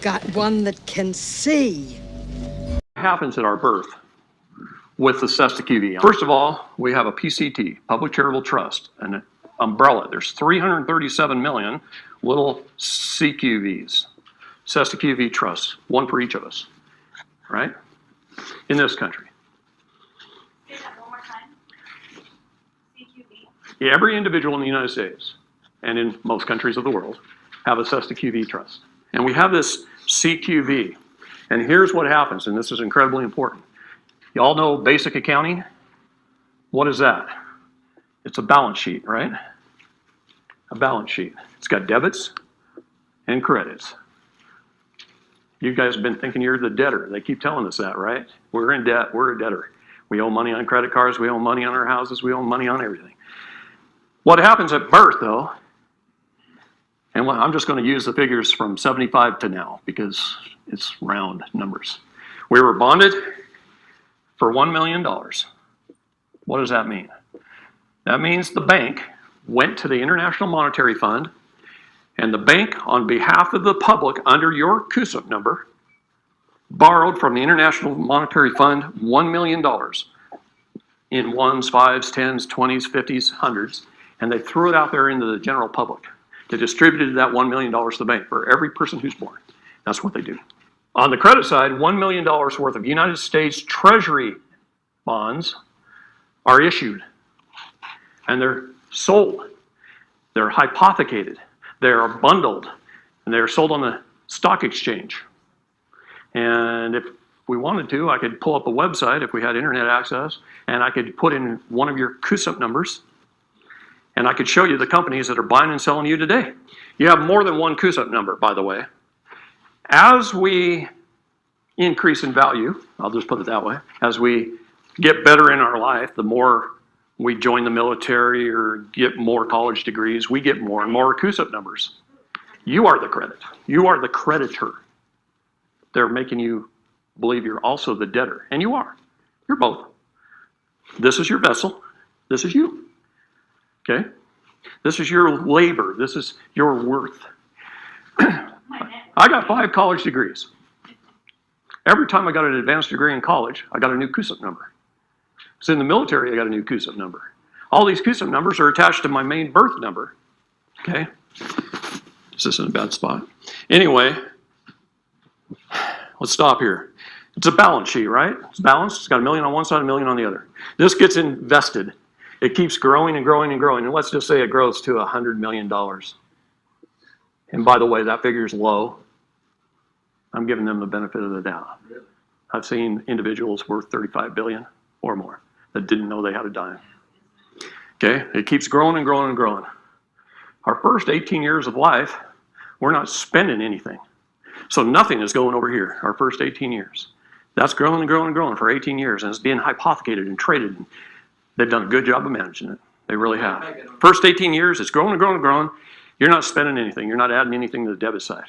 got one that can see. What happens at our birth with the cesta QV? First of all, we have a PCT, Public Charitable Trust, an umbrella. There's 337 million little CQVs, cesta QV trusts, one for each of us, right? In this country. Say that one more time. CQV. Every individual in the United States and in most countries of the world have a cesta QV trust. And we have this CQV. And here's what happens, and this is incredibly important. You all know basic accounting? What is that? It's a balance sheet, right? A balance sheet. It's got debits and credits. You guys have been thinking you're the debtor. They keep telling us that, right? We're in debt. We're a debtor. We owe money on credit cards. We owe money on our houses. We owe money on everything. What happens at birth, though, and I'm just going to use the figures from 75 to now because it's round numbers. We were bonded for $1 million. What does that mean? That means the bank went to the International Monetary Fund, and the bank, on behalf of the public, under your CUSIP number, borrowed from the International Monetary Fund $1 million in ones, fives, tens, 20s, 50s, hundreds, and they threw it out there into the general public. They distributed that $1 million to the bank for every person who's born. That's what they do. On the credit side, $1 million worth of United States Treasury bonds are issued, and they're sold. They're hypothecated. They are bundled, and they are sold on the stock exchange. And if we wanted to, I could pull up a website if we had internet access, and I could put in one of your CUSIP numbers, and I could show you the companies that are buying and selling you today. You have more than one CUSIP number, by the way. As we increase in value, I'll just put it that way, as we get better in our life, the more we join the military or get more college degrees, we get more and more CUSIP numbers. You are the credit. You are the creditor. They're making you believe you're also the debtor, and you are. You're both. This is your vessel. This is you. Okay? This is your labor. This is your worth. I got 5 college degrees. Every time I got an advanced degree in college, I got a new CUSIP number. So in the military, I got a new CUSIP number. All these CUSIP numbers are attached to my main birth number. Okay? Is this in a bad spot? Anyway, let's stop here. It's a balance sheet, right? It's balanced. It's got $1 million on one side, $1 million on the other. This gets invested. It keeps growing and growing and growing. And let's just say it grows to $100 million. And by the way, that figure is low. I'm giving them the benefit of the doubt. I've seen individuals worth $35 billion or more that didn't know they had a dime. Okay, it keeps growing and growing and growing. Our first 18 years of life, we're not spending anything. So nothing is going over here, our first 18 years. That's growing and growing and growing for 18 years, and it's being hypothecated and traded. And they've done a good job of managing it. They really have. First 18 years, it's growing and growing and growing. You're not spending anything. You're not adding anything to the debit side.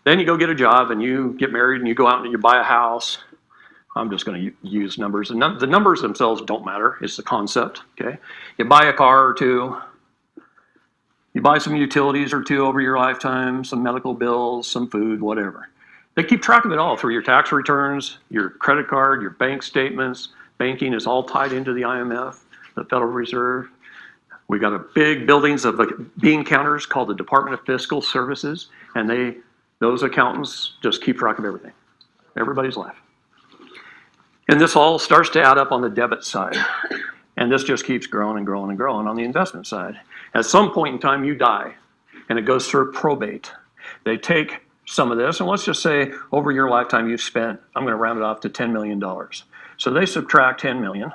Then you go get a job, and you get married, and you go out and you buy a house. I'm just going to use numbers. The numbers themselves don't matter. It's the concept, okay? You buy a car or two. You buy some utilities or two over your lifetime, some medical bills, some food, whatever. They keep track of it all through your tax returns, your credit card, your bank statements. Banking is all tied into the IMF, the Federal Reserve. We got a big buildings of bean counters called the Department of Fiscal Services, and those accountants just keep track of everything, everybody's life. And this all starts to add up on the debit side. And this just keeps growing and growing and growing on the investment side. At some point in time, you die, and it goes through probate. They take some of this, and let's just say over your lifetime you've spent, I'm going to round it off to $10 million. So they subtract $10 million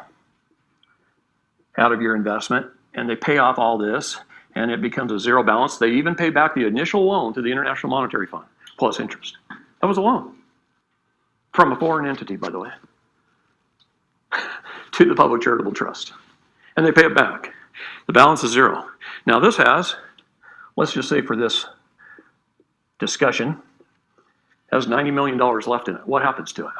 out of your investment, and they pay off all this, and it becomes a zero balance. They even pay back the initial loan to the International Monetary Fund, plus interest. That was a loan from a foreign entity, by the way, to the Public Charitable Trust. And they pay it back. The balance is zero. Now this has, let's just say for this discussion, has $90 million left in it. What happens to it?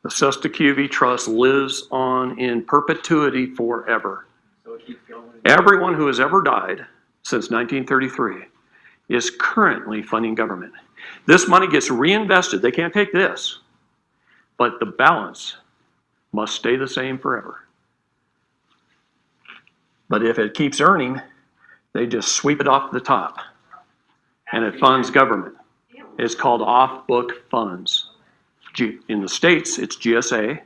The cesta QV trust lives on in perpetuity forever. So it keeps going. Everyone who has ever died since 1933 is currently funding government. This money gets reinvested. They can't take this, but the balance must stay the same forever. But if it keeps earning, they just sweep it off the top, and it funds government. It's called off-book funds. In the states, it's GSA,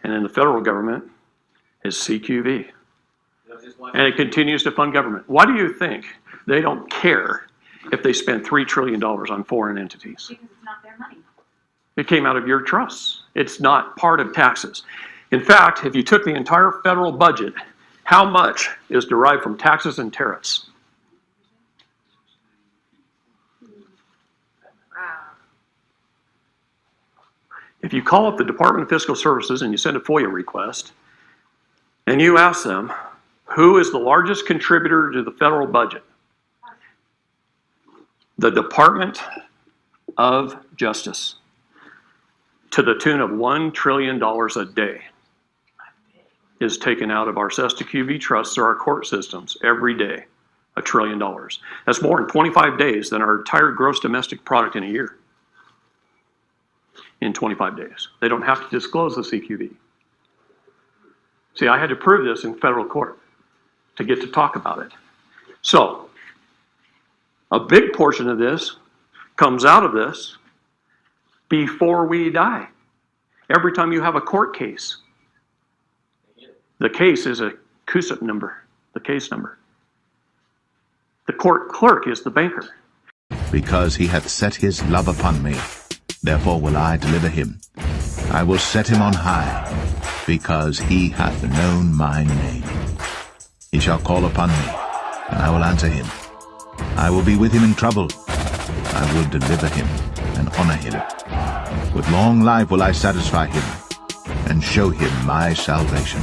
and in the federal government, it's CQV. And it continues to fund government. Why do you think they don't care if they spend $3 trillion on foreign entities? Because it's not their money. It came out of your trusts. It's not part of taxes. In fact, if you took the entire federal budget, how much is derived from taxes and tariffs? If you call up the Department of Fiscal Services and you send a FOIA request, and you ask them, who is the largest contributor to the federal budget? The Department of Justice, to the tune of $1 trillion a day, is taken out of our SESTA-QV trusts or our court systems every day. $1 trillion. That's more in 25 days than our entire gross domestic product in a year. In 25 days. They don't have to disclose the CQV. See, I had to prove this in federal court to get to talk about it. So, a big portion of this comes out of this before we die. Every time you have a court case, the case is a CUSIP number, the case number. The court clerk is the banker. Because he hath set his love upon me, therefore will I deliver him. I will set him on high, because he hath known my name. He shall call upon me, and I will answer him. I will be with him in trouble. I will deliver him and honor him. With long life will I satisfy him, and show him my salvation.